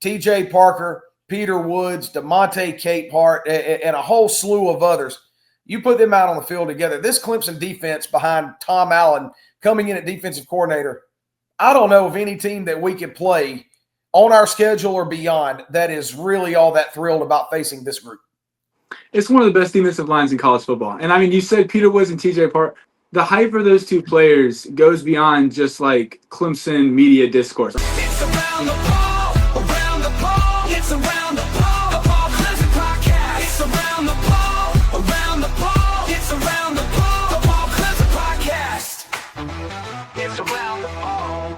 T.J. Parker, Peter Woods, DeMonte Capehart, and a whole slew of others. You put them out on the field together. This Clemson defense behind Tom Allen coming in at defensive coordinator, I don't know of any team that we could play on our schedule or beyond that is really all that thrilled about facing this group. It's one of the best defensive lines in college football. And, I mean, you said Peter Woods and T.J. Parker. The hype for those two players goes beyond just, like, Clemson media discourse. It's around the ball, it's around the ball Clemson podcast. It's around the ball, it's around the ball Clemson podcast. It's around the ball.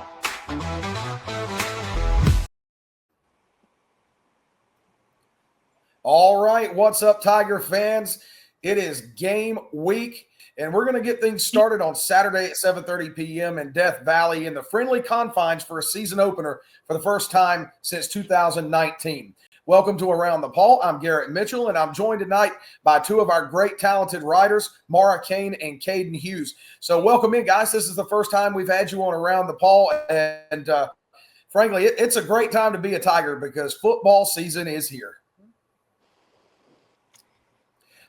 All right, what's up, Tiger fans? It is game week, and we're going to get things started on Saturday at 7:30 p.m. in Death Valley in the friendly confines for a season opener for the first time since 2019. Welcome to Around the Ball. I'm Garrett Mitchell, and I'm joined tonight by two of our great talented writers, Mara Kane and Caden Hughes. So welcome in, guys. This is the first time we've had you on Around the Ball, and frankly, it's a great time to be a Tiger because football season is here.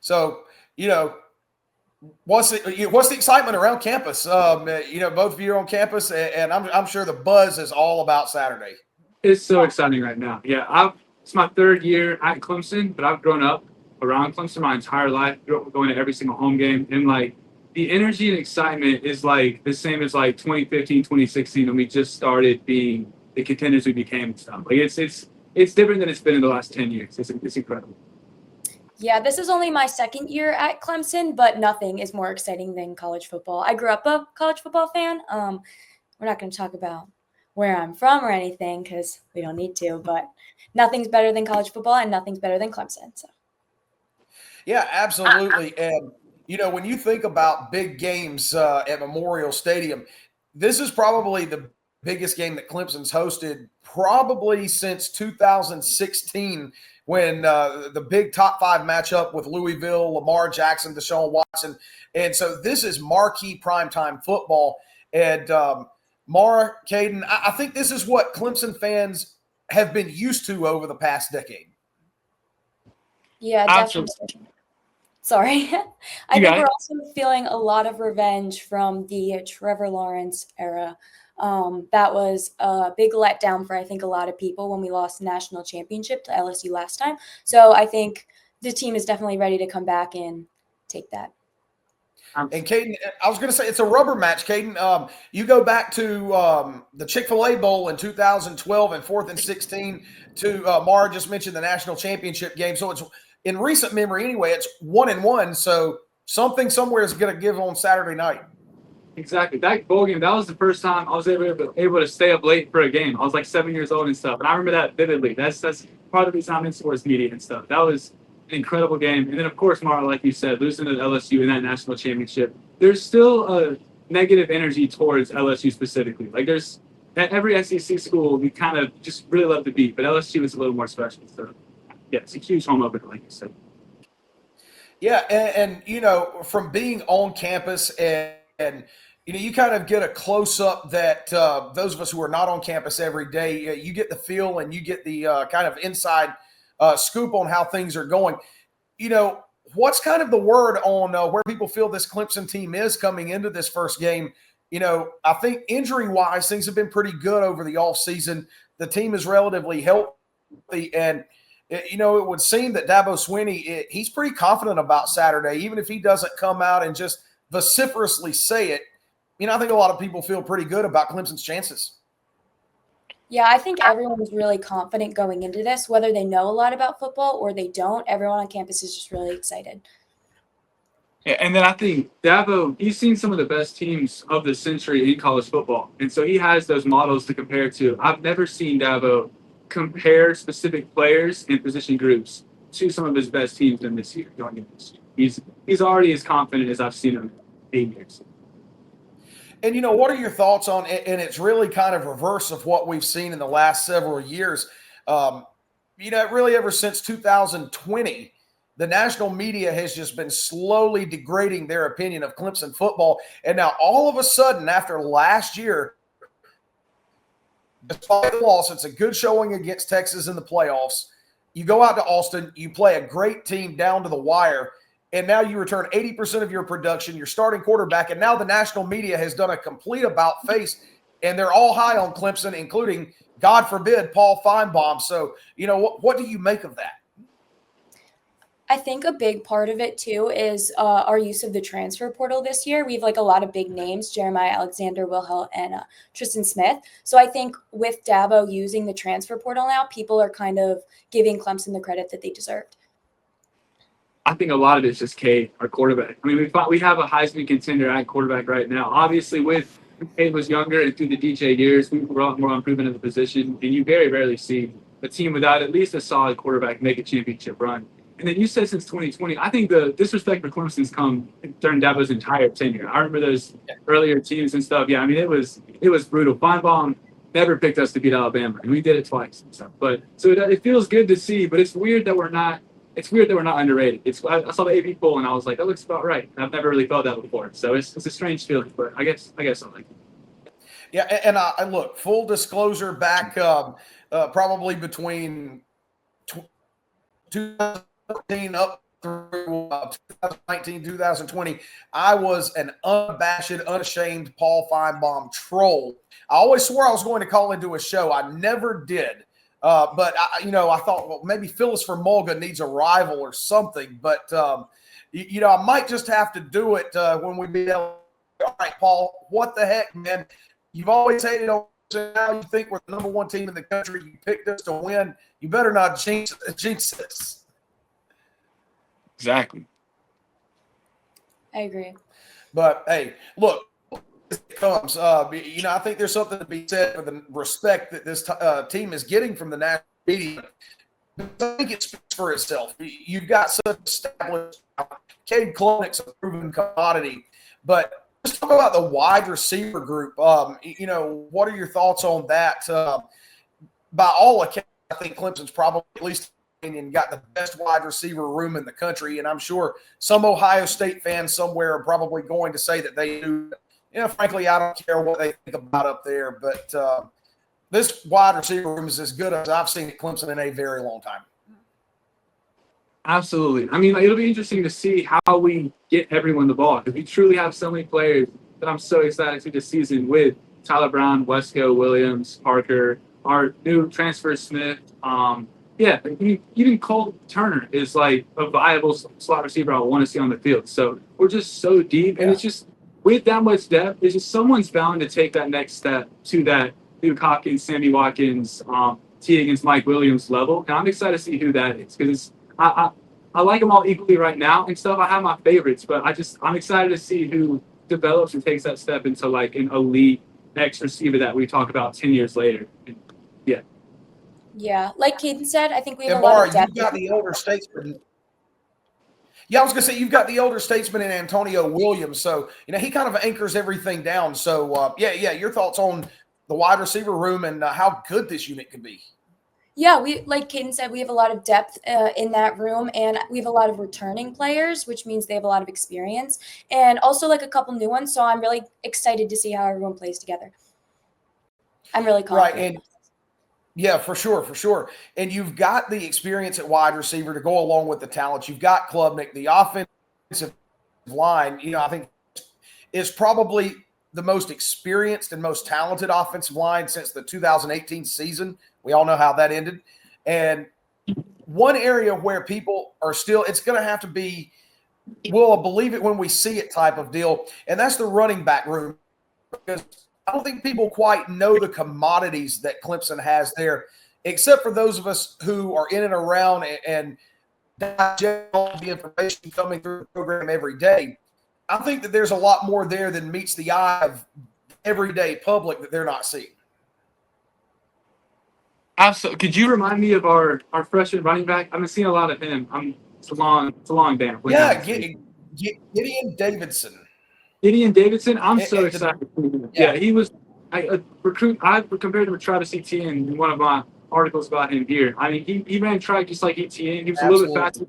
So, what's the excitement around campus? Both of you are on campus, and I'm sure the buzz is all about Saturday. It's so exciting right now. Yeah, it's my third year at Clemson, but I've grown up around Clemson my entire life, grew up going to every single home game, and, like, the energy and excitement is, like, the same as, like, 2015, 2016 when we just started being the contenders we became and stuff. Like, it's different than it's been in the last 10 years. It's incredible. Yeah, this is only my second year at Clemson, but nothing is more exciting than college football. I grew up a college football fan. We're not going to talk about where I'm from or anything because we don't need to, but nothing's better than college football and nothing's better than Clemson. So. Yeah, absolutely. And, when you think about big games at Memorial Stadium, this is probably the biggest game that Clemson's hosted probably since 2016 when the big top five matchup with Louisville, Lamar Jackson, Deshaun Watson. And so this is marquee primetime football. And Mara, Caden, I think this is what Clemson fans have been used to over the past decade. Yeah, definitely. Sorry. I think we're also feeling a lot of revenge from the Trevor Lawrence era. That was a big letdown for, I think, a lot of people when we lost the national championship to LSU last time. So I think the team is definitely ready to come back and take that. And Caden, I was going to say it's a rubber match. Caden, you go back to the Chick-fil-A Bowl in 2012 and 4th and 16 to Mara just mentioned the national championship game. So it's in recent memory anyway, it's 1-1. So something somewhere is going to give on Saturday night. Exactly. That bowl game, that was the first time I was able to stay up late for a game. I was like 7 years old and stuff. And I remember that vividly. That's part of the reason I'm in sports media and stuff. That was an incredible game. And then, of course, Mara, like you said, losing to LSU in that national championship, there's still a negative energy towards LSU specifically. Like there's at every SEC school, we kind of just really love to beat, but LSU is a little more special. So, yeah, it's a huge home opener, like you said. Yeah, and from being on campus and you kind of get a close-up that those of us who are not on campus every day, you get the feel and you get the kind of inside scoop on how things are going. What's kind of the word on where people feel this Clemson team is coming into this first game? I think injury-wise, things have been pretty good over the offseason. The team is relatively healthy, and it would seem that Dabo Swinney, he's pretty confident about Saturday, even if he doesn't come out and just vociferously say it. I think a lot of people feel pretty good about Clemson's chances. Yeah, I think everyone is really confident going into this, whether they know a lot about football or they don't. Everyone on campus is just really excited. Yeah, and then I think Dabo, he's seen some of the best teams of the century in college football. And so he has those models to compare to. I've never seen Dabo compare specific players and position groups to some of his best teams in this year, going into this year. He's already as confident as I've seen him in 8 years. And, what are your thoughts on it? And it's really kind of reverse of what we've seen in the last several years. Really ever since 2020, the national media has just been slowly degrading their opinion of Clemson football. And now all of a sudden, after last year, despite the loss, it's a good showing against Texas in the playoffs. You go out to Austin, you play a great team down to the wire, and now you return 80% of your production, your starting quarterback, and now the national media has done a complete about-face, and they're all high on Clemson, including, God forbid, Paul Feinbaum. So, what do you make of that? I think a big part of it, too, is our use of the transfer portal this year. We have, a lot of big names, Jeremiah Alexander, Will Hill, and Tristan Smith. So I think with Dabo using the transfer portal now, people are kind of giving Clemson the credit that they deserved. I think a lot of it's just Cade, our quarterback. I mean, we have a Heisman contender at quarterback right now. Obviously, with Cade was younger and through the DJ years, we were a lot more improvement in the position, and you very rarely see a team without at least a solid quarterback make a championship run. And then you said since 2020, I think the disrespect for Clemson's come during Dabo's entire tenure. I remember those earlier teams and stuff. Yeah, I mean, it was brutal. Feinbaum never picked us to beat Alabama, and we did it twice and stuff. But so it feels good to see, but it's weird that we're not. It's weird that we're not underrated. I saw the AP poll and I was like, that looks about right. I've never really felt that before, so it's a strange feeling, but I guess I like it. Yeah, and I look, full disclosure, back probably between 2014 up through 2019, 2020, I was an unabashed, unashamed Paul Feinbaum troll. I always swore I was going to call into a show. I never did. But I thought, well, maybe Phyllis Formolga needs a rival or something. But I might just have to do it when we meet. All right, Paul, what the heck, man? You've always hated on us. Now you think we're the number one team in the country. You picked us to win. You better not jinx this. Exactly. I agree. But hey, look. It comes. I think there's something to be said for the respect that this team is getting from the national media. I think it speaks for itself. You've got such established. Cade Klubnik's a proven commodity, but let's talk about the wide receiver group. What are your thoughts on that? By all accounts, I think Clemson's probably, at least in my opinion, got the best wide receiver room in the country, and I'm sure some Ohio State fans somewhere are probably going to say that they do. Frankly, I don't care what they think about up there, but this wide receiver room is as good as I've seen at Clemson in a very long time. Absolutely. I mean, it'll be interesting to see how we get everyone the ball, because we truly have so many players that I'm so excited to this season with Tyler Brown, Wesco, Williams, Parker, our new transfer Smith. Even Cole Turner is like a viable slot receiver I want to see on the field. So we're just so deep, and it's just with that much depth, it's just someone's bound to take that next step to that Luke Hawkins, Sammy Watkins, T. Higgins, Mike Williams level. And I'm excited to see who that is, because I like them all equally right now and stuff. I have my favorites, but I'm excited to see who develops and takes that step into like an elite X receiver that we talk about 10 years later. Yeah, like Caden said, I think we have a lot of depth. You've got the older statesman. Yeah, I was going to say, you've got the older statesman in Antonio Williams. So, he kind of anchors everything down. So, your thoughts on the wide receiver room and how good this unit can be. Yeah, like Caden said, we have a lot of depth in that room, and we have a lot of returning players, which means they have a lot of experience, and also like a couple new ones. So I'm really excited to see how everyone plays together. I'm really confident. Right, and yeah, for sure. And you've got the experience at wide receiver to go along with the talent. You've got Klubnik. The offensive line, I think is probably the most experienced and most talented offensive line since the 2018 season. We all know how that ended. And one area where people are still, it's going to have to be, we'll believe it when we see it type of deal, and that's the running back room. Because I don't think people quite know the commodities that Clemson has there, except for those of us who are in and around and digest all the information coming through the program every day. I think that there's a lot more there than meets the eye of everyday public that they're not seeing. Absolutely. Could you remind me of our freshman running back? I've been seeing a lot of him. It's a long day. Yeah, Gideon Davidson. Gideon Davidson, I'm so excited. Yeah, he was a recruit. I compared him to Travis Etienne in one of my articles about him here. I mean, he ran track just like Etienne. He was a little bit faster.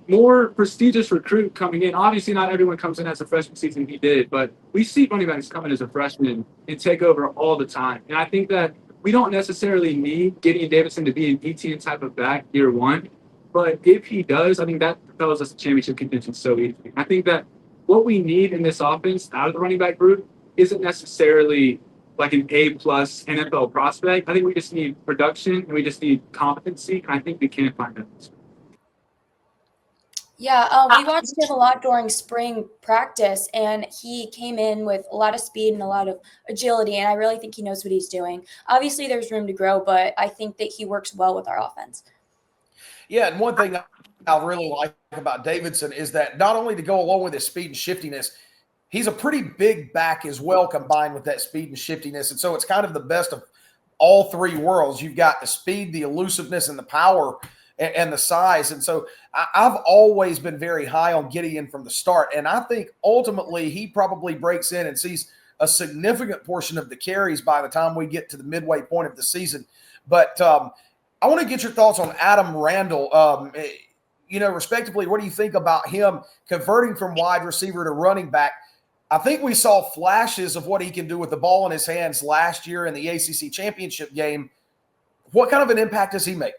He more prestigious recruit coming in. Obviously, not everyone comes in as a freshman season. He did, but we see running backs come in as a freshman and take over all the time. And I think that we don't necessarily need Gideon Davidson to be an ETN type of back year one, but if he does, I think that propels us to championship contention so easily. I think that what we need in this offense out of the running back group isn't necessarily like an A-plus NFL prospect. I think we just need production and we just need competency. And I think we can find that. Yeah, we watched him a lot during spring practice, and he came in with a lot of speed and a lot of agility, and I really think he knows what he's doing. Obviously, there's room to grow, but I think that he works well with our offense. Yeah, and one thing I really like about Davidson is that not only to go along with his speed and shiftiness, he's a pretty big back as well combined with that speed and shiftiness. And so it's kind of the best of all three worlds. You've got the speed, the elusiveness, and the power and the size. And so I've always been very high on Gideon from the start. And I think ultimately he probably breaks in and sees a significant portion of the carries by the time we get to the midway point of the season. But I want to get your thoughts on Adam Randall. Respectively, what do you think about him converting from wide receiver to running back? I think we saw flashes of what he can do with the ball in his hands last year in the ACC championship game. What kind of an impact does he make?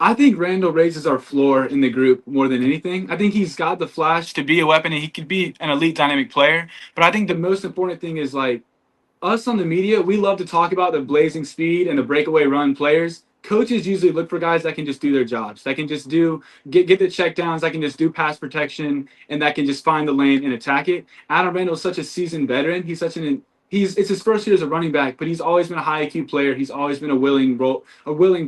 I think Randall raises our floor in the group more than anything. I think he's got the flash to be a weapon and he could be an elite dynamic player. But I think the most important thing is like us on the media, we love to talk about the blazing speed and the breakaway run players. Coaches usually look for guys that can just do their jobs, that can just get the checkdowns, that can just do pass protection, and that can just find the lane and attack it. Adam Randall is such a seasoned veteran. It's his first year as a running back, but he's always been a high IQ player. He's always been a willing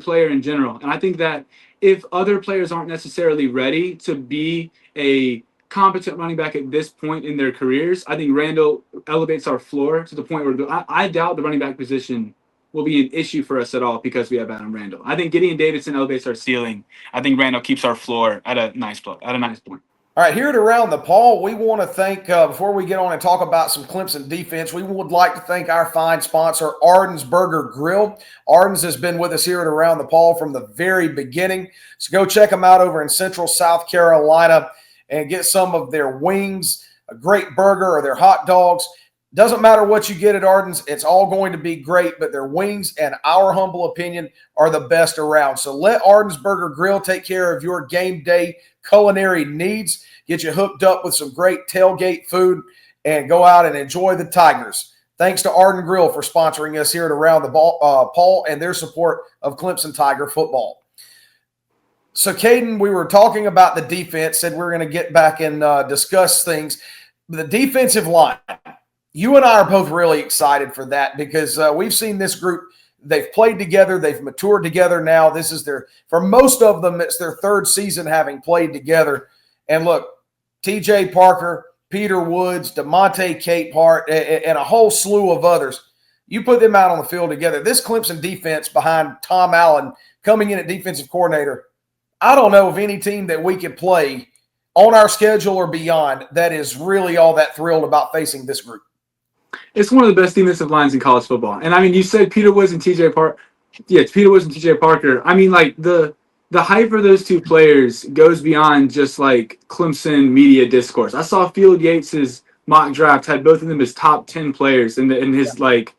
player in general. And I think that if other players aren't necessarily ready to be a competent running back at this point in their careers, I think Randall elevates our floor to the point where I doubt the running back position will be an issue for us at all because we have Adam Randall. I think Gideon Davidson elevates our ceiling. I think Randall keeps our floor at a nice point. All right, here at Around the Paul, we want to thank, before we get on and talk about some Clemson defense, we would like to thank our fine sponsor, Arden's Burger Grill. Arden's has been with us here at Around the Paul from the very beginning. So go check them out over in Central South Carolina and get some of their wings, a great burger, or their hot dogs. Doesn't matter what you get at Arden's, it's all going to be great, but their wings, and our humble opinion, are the best around. So let Arden's Burger Grill take care of your game day culinary needs, get you hooked up with some great tailgate food, and go out and enjoy the Tigers. Thanks to Arden Grill for sponsoring us here at Around the Paul and their support of Clemson Tiger football. So, Caden, we were talking about the defense, said we we're going to get back and discuss things. The defensive line. You and I are both really excited for that because we've seen this group. They've played together. They've matured together now. This is for most of them, it's their third season having played together. And look, T.J. Parker, Peter Woods, DeMonte Capehart, and a whole slew of others. You put them out on the field together. This Clemson defense behind Tom Allen coming in at defensive coordinator, I don't know of any team that we could play on our schedule or beyond that is really all that thrilled about facing this group. It's one of the best defensive lines in college football. And I mean, you said Peter Woods and T.J. Parker. Yeah, it's Peter Woods and T.J. Parker. I mean, like the hype for those two players goes beyond just like Clemson media discourse. I saw Field Yates's mock draft had both of them as top 10 players in his like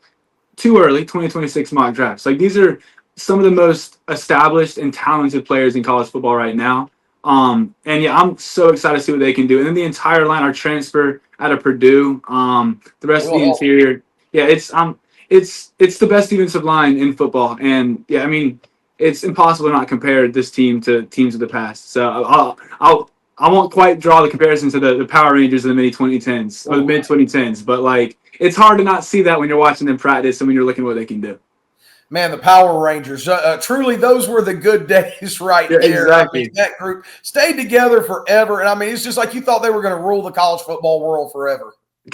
too early 2026 mock drafts. Like these are some of the most established and talented players in college football right now. And yeah, I'm so excited to see what they can do. And then the entire line, our transfer out of Purdue, the rest of the interior. Yeah, it's the best defensive line in football. And yeah, I mean, it's impossible to not compare this team to teams of the past. So I won't quite draw the comparison to the Power Rangers of the mid 2010s, but like it's hard to not see that when you're watching them practice and when you're looking at what they can do. Man, the Power Rangers, truly those were the good days right there. Exactly. I mean, that group stayed together forever. And I mean, it's just like you thought they were going to rule the college football world forever. They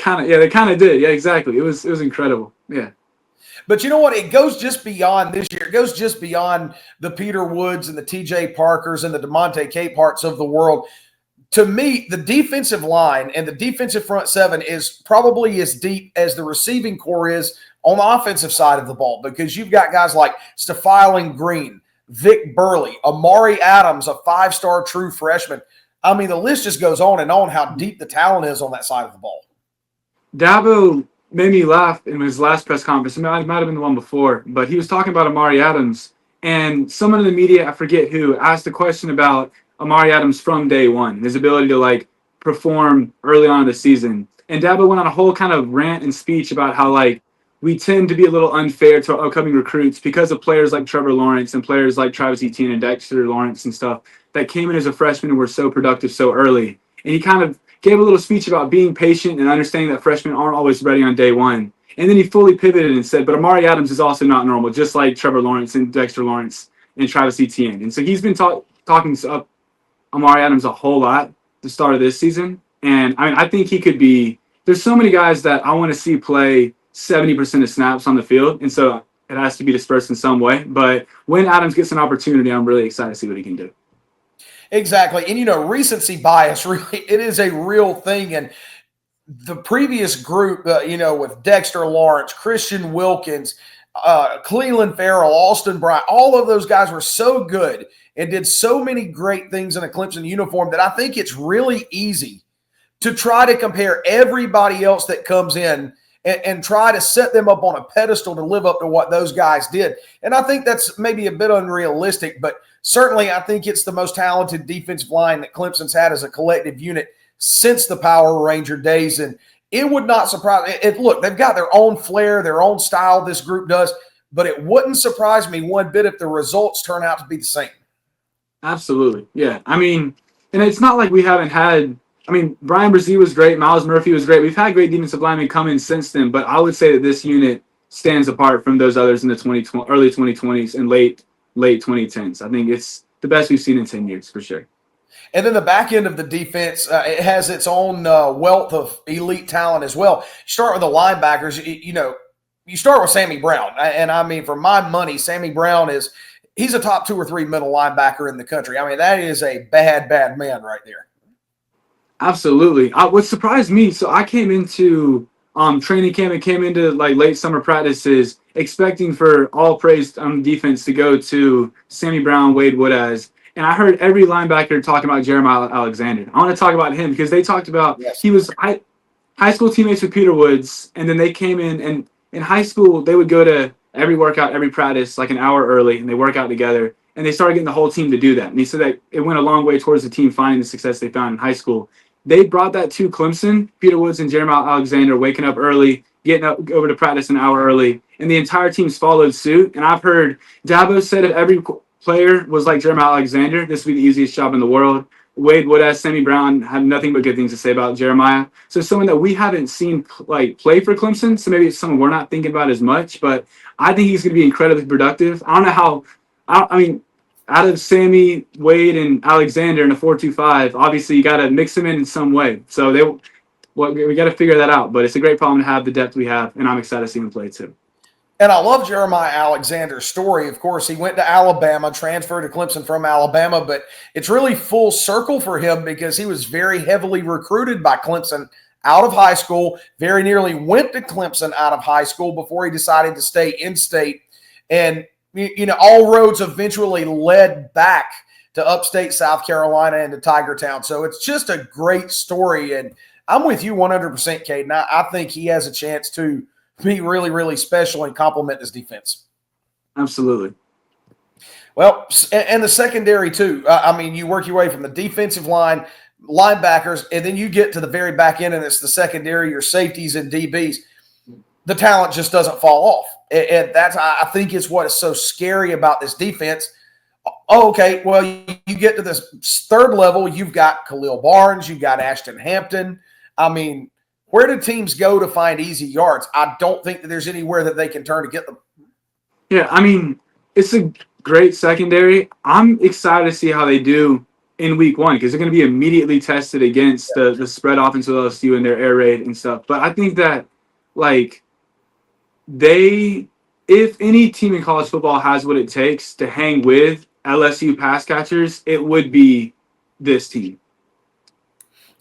kind of did. Yeah, exactly. It was incredible. Yeah. But you know what? It goes just beyond this year. It goes just beyond the Peter Woods and the T.J. Parkers and the DeMonte Capeharts of the world. To me, the defensive line and the defensive front seven is probably as deep as the receiving core is on the offensive side of the ball because you've got guys like Stephiling Green, Vic Burley, Amari Adams, a five-star true freshman. I mean, the list just goes on and on how deep the talent is on that side of the ball. Dabo made me laugh in his last press conference. It might have been the one before, but he was talking about Amari Adams, and someone in the media, I forget who, asked a question about Amari Adams from day one, his ability to like perform early on in the season. And Dabo went on a whole kind of rant and speech about how like we tend to be a little unfair to our upcoming recruits because of players like Trevor Lawrence and players like Travis Etienne and Dexter Lawrence and stuff that came in as a freshman and were so productive so early. And he kind of gave a little speech about being patient and understanding that freshmen aren't always ready on day one. And then he fully pivoted and said, but Amari Adams is also not normal, just like Trevor Lawrence and Dexter Lawrence and Travis Etienne. And so he's been talking up Amari Adams a whole lot at the start of this season. And I mean, I think he could be – there's so many guys that I want to see play 70% of snaps on the field. And so it has to be dispersed in some way. But when Adams gets an opportunity, I'm really excited to see what he can do. Exactly. And, recency bias, really, it is a real thing. And the previous group, with Dexter Lawrence, Christian Wilkins, Cleveland Farrell, Austin Bryant, all of those guys were so good and did so many great things in a Clemson uniform that I think it's really easy to try to compare everybody else that comes in and try to set them up on a pedestal to live up to what those guys did. And I think that's maybe a bit unrealistic, but certainly I think it's the most talented defensive line that Clemson's had as a collective unit since the Power Ranger days. And it would not surprise – look, they've got their own flair, their own style, this group does, but it wouldn't surprise me one bit if the results turn out to be the same. Absolutely, yeah. I mean, and it's not like we haven't had – I mean, Brian Brzee was great. Miles Murphy was great. We've had great defensive linemen come in since then, but I would say that this unit stands apart from those others in the early 2020s and late 2010s. I think it's the best we've seen in 10 years for sure. And then the back end of the defense, it has its own wealth of elite talent as well. You start with the linebackers. You start with Sammy Brown. And I mean, for my money, Sammy Brown he's a top 2 or 3 middle linebacker in the country. I mean, that is a bad man right there. Absolutely. What surprised me, so I came into training camp and came into like late summer practices expecting for all praise on defense to go to Sammy Brown, Wade Woodaz. And I heard every linebacker talking about Jeremiah Alexander. I want to talk about him because they talked about He was high school teammates with Peter Woods, and then they came in, and in high school they would go to every workout, every practice like an hour early, and they work out together. And they started getting the whole team to do that. And he said that it went a long way towards the team finding the success they found in high school. They brought that to Clemson, Peter Woods and Jeremiah Alexander waking up early, getting up over to practice an hour early, and the entire team's followed suit. And I've heard Dabo said if every player was like Jeremiah Alexander, this would be the easiest job in the world. Wade Woodaz, Sammy Brown have nothing but good things to say about Jeremiah. So someone that we haven't seen play for Clemson, so maybe it's someone we're not thinking about as much, but I think he's going to be incredibly productive. I don't know how – I mean – out of Sammy, Wade, and Alexander in a 4-2-5, obviously you got to mix them in some way. So we got to figure that out. But it's a great problem to have the depth we have, and I'm excited to see him play too. And I love Jeremiah Alexander's story. Of course, he went to Alabama, transferred to Clemson from Alabama, but it's really full circle for him because he was very heavily recruited by Clemson out of high school, very nearly went to Clemson out of high school before he decided to stay in-state. And all roads eventually led back to upstate South Carolina and to Tiger Town. So it's just a great story. And I'm with you 100%, Caden. I think he has a chance to be really, really special and complement this defense. Absolutely. Well, and the secondary too. I mean, you work your way from the defensive line, linebackers, and then you get to the very back end, and it's the secondary, your safeties and DBs. The talent just doesn't fall off. And that's, I think, is what is so scary about this defense. Oh, okay, well, you get to this third level, you've got Khalil Barnes, you've got Ashton Hampton. I mean, where do teams go to find easy yards? I don't think that there's anywhere that they can turn to get them. Yeah, I mean, it's a great secondary. I'm excited to see how they do in week one because they're going to be immediately tested against the spread offense with LSU and their air raid and stuff. But I think that, like, if any team in college football has what it takes to hang with LSU pass catchers, it would be this team.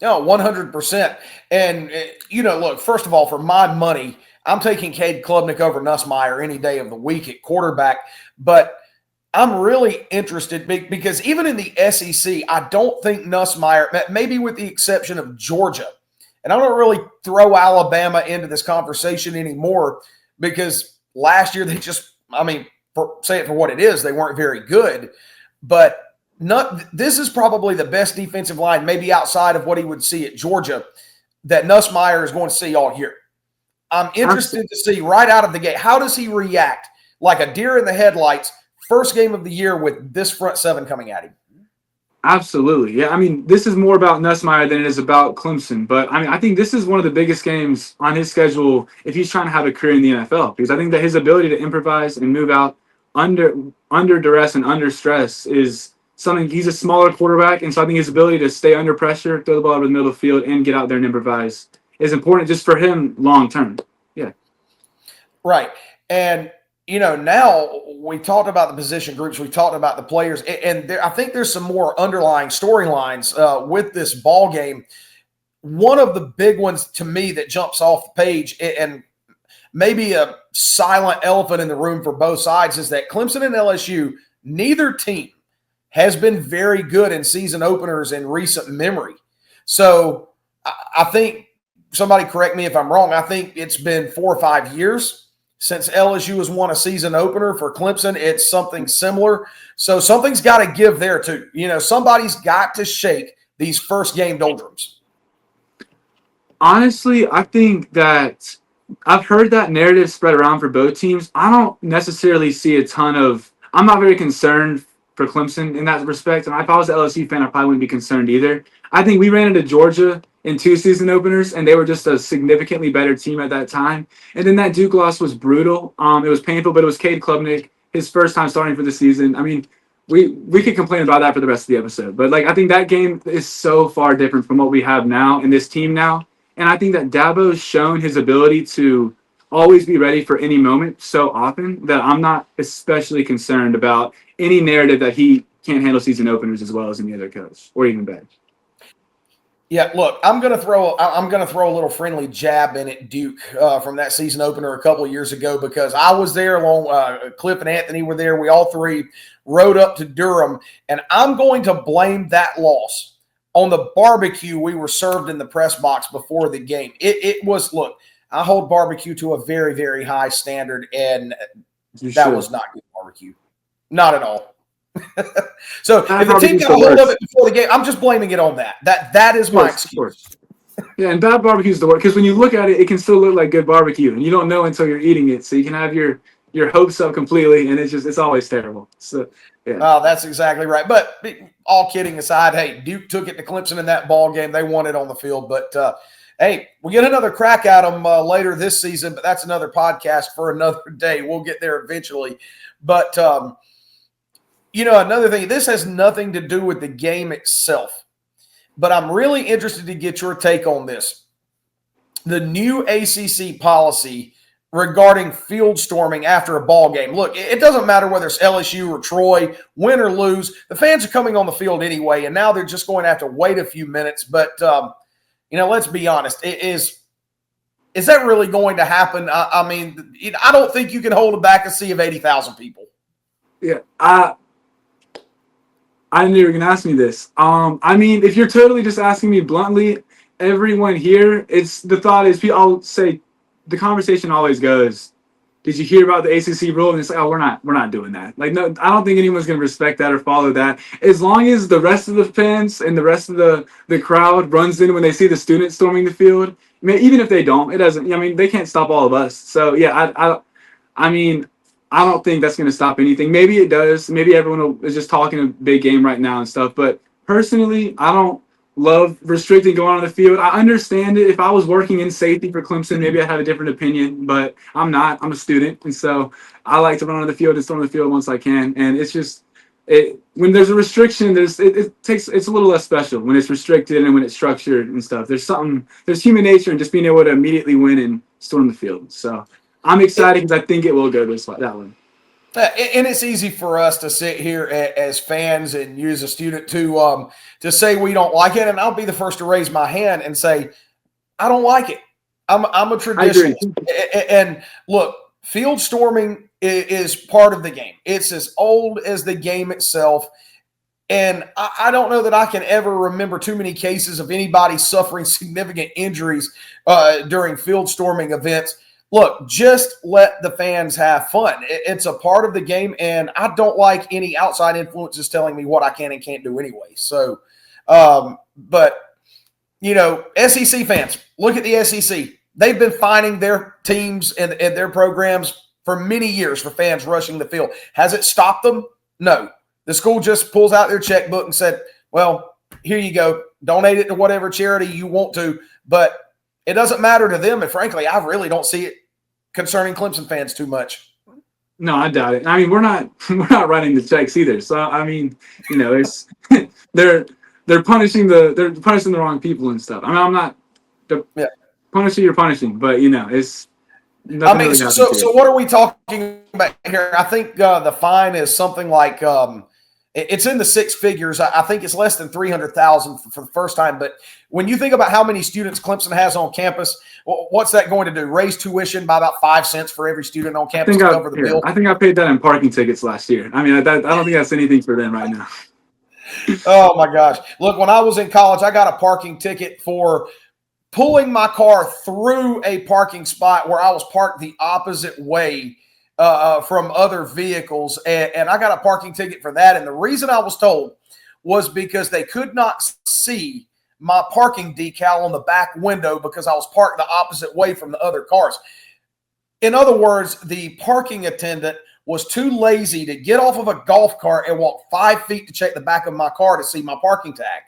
No, 100%. And, look, first of all, for my money, I'm taking Cade Klubnik over Nussmeier any day of the week at quarterback. But I'm really interested because even in the SEC, I don't think Nussmeier, maybe with the exception of Georgia, and I don't really throw Alabama into this conversation anymore because last year they just, I mean, say it for what it is, they weren't very good. But this is probably the best defensive line, maybe outside of what he would see at Georgia, that Nussmeier is going to see all year. I'm interested to see right out of the gate, how does he react like a deer in the headlights, first game of the year with this front seven coming at him? Absolutely. Yeah. I mean, this is more about Nussmeier than it is about Clemson. But I mean, I think this is one of the biggest games on his schedule if he's trying to have a career in the NFL, because I think that his ability to improvise and move out under duress and under stress is something. He's a smaller quarterback. And so I think his ability to stay under pressure, throw the ball over the middle of the field, and get out there and improvise is important just for him long term. Yeah. Right. And now we talked about the position groups, we talked about the players, and I think there's some more underlying storylines with this ball game. One of the big ones to me that jumps off the page, and maybe a silent elephant in the room for both sides, is that Clemson and LSU, neither team has been very good in season openers in recent memory. So I think, somebody correct me if I'm wrong, I think it's been 4 or 5 years since LSU has won a season opener. For Clemson, it's something similar. So something's got to give there too. Somebody's got to shake these first game doldrums. Honestly, I think that I've heard that narrative spread around for both teams. I don't necessarily see a ton of – I'm not very concerned for Clemson in that respect. And if I was an LSU fan, I probably wouldn't be concerned either. I think we ran into Georgia in 2 season openers, and they were just a significantly better team at that time. And then that Duke loss was brutal. It was painful, but it was Cade Klubnik, his first time starting for the season. I mean, we could complain about that for the rest of the episode. But, I think that game is so far different from what we have now in this team now. And I think that Dabo's shown his ability to always be ready for any moment so often that I'm not especially concerned about any narrative that he can't handle season openers as well as any other coach, or even better. Yeah, look, I'm gonna throw a little friendly jab in at Duke from that season opener a couple of years ago, because I was there along. Cliff and Anthony were there. We all three rode up to Durham, and I'm going to blame that loss on the barbecue we were served in the press box before the game. It was, look, I hold barbecue to a very, very high standard, and that was not good barbecue, not at all. So if the team got a hold of it before the game, I'm just blaming it on that. That is my excuse. Yeah, and bad barbecue is the worst, because when you look at it, it can still look like good barbecue, and you don't know until you're eating it. So you can have your hopes up completely, and it's always terrible. So yeah. Oh, that's exactly right. But all kidding aside, hey, Duke took it to Clemson in that ball game. They won it on the field. But hey, we'll get another crack at them later this season. But that's another podcast for another day. We'll get there eventually. But another thing, this has nothing to do with the game itself, but I'm really interested to get your take on this. The new ACC policy regarding field storming after a ball game. Look, it doesn't matter whether it's LSU or Troy, win or lose. The fans are coming on the field anyway, and now they're just going to have to wait a few minutes. But, let's be honest. Is that really going to happen? I mean, I don't think you can hold back a sea of 80,000 people. Yeah, I knew you were going to ask me this. I mean, if you're totally just asking me bluntly, everyone here, the thought is, I'll say, the conversation always goes, did you hear about the ACC rule? And it's like, oh, we're not doing that. No, I don't think anyone's going to respect that or follow that. As long as the rest of the fans and the rest of the crowd runs in when they see the students storming the field, I mean, even if they don't, it doesn't, I mean, they can't stop all of us. So yeah, I mean, I don't think that's going to stop anything. Maybe it does. Maybe everyone is just talking a big game right now and stuff. But personally, I don't love restricting going on the field. I understand it. If I was working in safety for Clemson, maybe I'd have a different opinion. But I'm not. I'm a student. And so I like to run on the field and storm the field once I can. And it's just when there's a restriction, it's a little less special when it's restricted and when it's structured and stuff. There's human nature in just being able to immediately win and storm the field. So I'm excited because I think it will go that way. And it's easy for us to sit here as fans and you as a student to say we don't like it. And I'll be the first to raise my hand and say, I don't like it. I'm a traditionalist. And look, field storming is part of the game. It's as old as the game itself. And I don't know that I can ever remember too many cases of anybody suffering significant injuries during field storming events. Look, just let the fans have fun. It's a part of the game, and I don't like any outside influences telling me what I can and can't do anyway. So, but, you know, SEC fans, look at the SEC. They've been fining their teams and their programs for many years for fans rushing the field. Has it stopped them? No. The school just pulls out their checkbook and said, well, here you go. Donate it to whatever charity you want to. But it doesn't matter to them. And frankly, I really don't see it concerning Clemson fans too much. No, I doubt it. I mean, we're not writing the checks either. So I mean, you know, it's they're punishing the wrong people and stuff. I mean, I'm not punishing, you're punishing, but you know, it's I mean, so what are we talking about here? I think the fine is something like it's in the six figures. I think it's less than $300,000 for the first time. But when you think about how many students Clemson has on campus, what's that going to do? Raise tuition by about 5 cents for every student on campus to cover the bill? I think I paid that in parking tickets last year. I mean, I don't think that's anything for them right now. Oh my gosh! Look, when I was in college, I got a parking ticket for pulling my car through a parking spot where I was parked the opposite way from other vehicles. And I got a parking ticket for that. And the reason I was told was because they could not see my parking decal on the back window because I was parked the opposite way from the other cars. In other words, the parking attendant was too lazy to get off of a golf cart and walk 5 feet to check the back of my car to see my parking tag.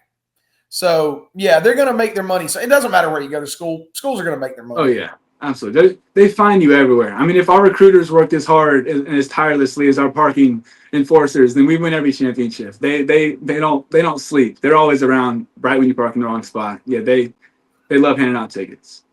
So, yeah, they're going to make their money. So it doesn't matter where you go to school. Schools are going to make their money. Oh, yeah, absolutely. They find you everywhere. I mean, if our recruiters worked as hard and as tirelessly as our parking enforcers, then we win every championship. They don't sleep. They're always around right when you park in the wrong spot. Yeah, they love handing out tickets.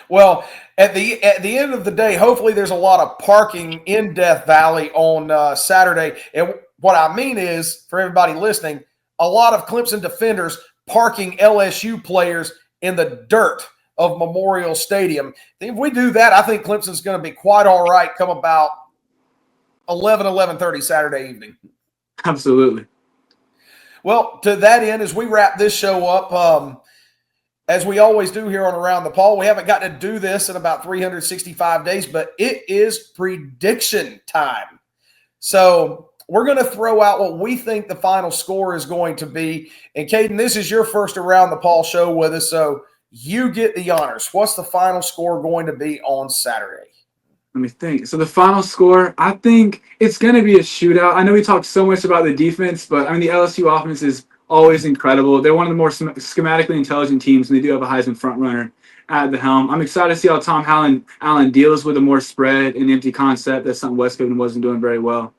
Well, at the end of the day, hopefully there's a lot of parking in Death Valley on Saturday. And what I mean is, for everybody listening, a lot of Clemson defenders parking LSU players in the dirt of Memorial Stadium. If we do that, I think Clemson's going to be quite all right come about 11:30 Saturday evening. Absolutely. Well, to that end, as we wrap this show up, as we always do here on Around the Poll, we haven't gotten to do this in about 365 days, but it is prediction time. So we're going to throw out what we think the final score is going to be. And, Caden, this is your first Around the Poll show with us, so you get the honors. What's the final score going to be on Saturday? Let me think. So the final score, I think it's going to be a shootout. I know we talked so much about the defense, but, I mean, the LSU offense is always incredible. They're one of the more schematically intelligent teams, and they do have a Heisman front-runner at the helm. I'm excited to see how Tom Allen deals with a more spread and empty concept. That's something West Coast wasn't doing very well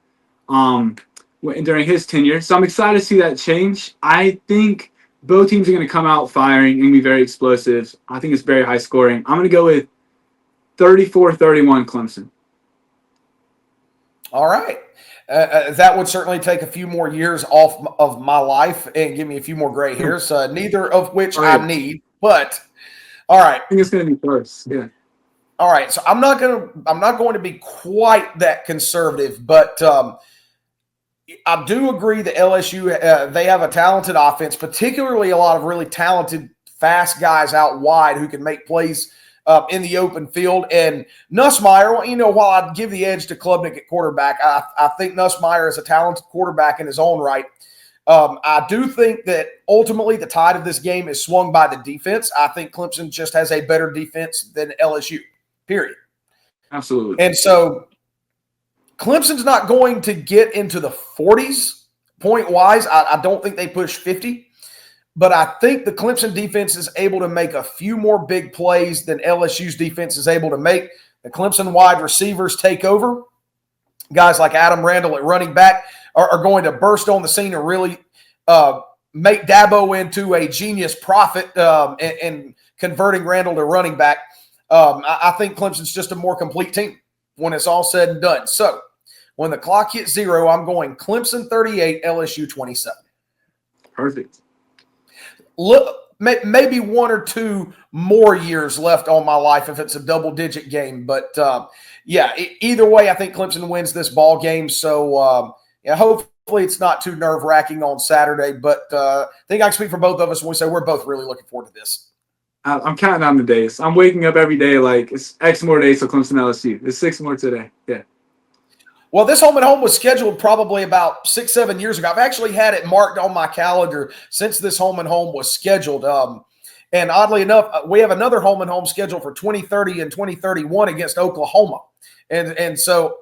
during his tenure. So I'm excited to see that change. I think both teams are going to come out firing and be very explosive. I think it's very high scoring. I'm going to go with 34-31 Clemson. All right. That would certainly take a few more years off of my life and give me a few more gray hairs, neither of which I need. But all right. I think it's going to be close. Yeah. All right. So I'm not going to be quite that conservative, but I do agree that LSU, they have a talented offense, particularly a lot of really talented, fast guys out wide who can make plays in the open field. And Nussmeier, you know, while I'd give the edge to Klubnik at quarterback, I think Nussmeier is a talented quarterback in his own right. I do think that ultimately the tide of this game is swung by the defense. I think Clemson just has a better defense than LSU, period. Absolutely. And so Clemson's not going to get into the 40s point-wise. I don't think they push 50. But I think the Clemson defense is able to make a few more big plays than LSU's defense is able to make. The Clemson wide receivers take over. Guys like Adam Randall at running back are going to burst on the scene and really make Dabo into a genius prophet and converting Randall to running back. I think Clemson's just a more complete team when it's all said and done. So when the clock hits 0, I'm going Clemson 38, LSU 27. Perfect. Look, maybe 1 or 2 more years left on my life if it's a double-digit game. But, yeah, either way, I think Clemson wins this ball game. So, yeah, hopefully it's not too nerve-wracking on Saturday. But I think I can speak for both of us when we say we're both really looking forward to this. I'm counting down the days. I'm waking up every day like it's X more days till Clemson LSU. It's 6 more today. Yeah. Well, this home and home was scheduled probably about 6-7 years ago. I've actually had it marked on my calendar since this home and home was scheduled. And oddly enough, we have another home and home scheduled for 2030 and 2031 against Oklahoma. And so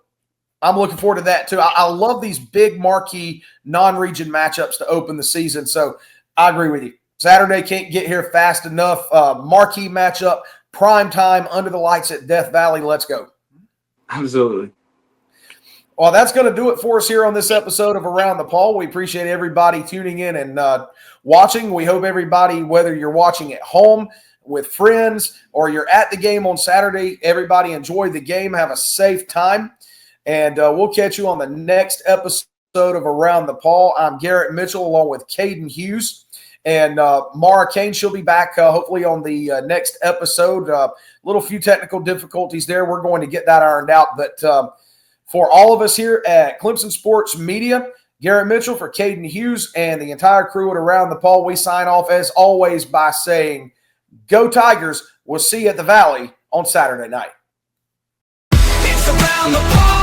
I'm looking forward to that too. I love these big marquee non-region matchups to open the season. So I agree with you. Saturday can't get here fast enough. Marquee matchup, prime time, under the lights at Death Valley. Let's go. Absolutely. Well, that's going to do it for us here on this episode of Around the Paul. We appreciate everybody tuning in and watching. We hope everybody, whether you're watching at home with friends or you're at the game on Saturday, everybody enjoy the game, have a safe time, and we'll catch you on the next episode of Around the Paul. I'm Garrett Mitchell along with Caden Hughes. And Mara Kane, she'll be back hopefully on the next episode. Little few technical difficulties there. We're going to get that ironed out. But for all of us here at Clemson Sports Media, Garrett Mitchell for Caden Hughes and the entire crew at Around the Paul, we sign off as always by saying, Go Tigers. We'll see you at the Valley on Saturday night. It's around the pole.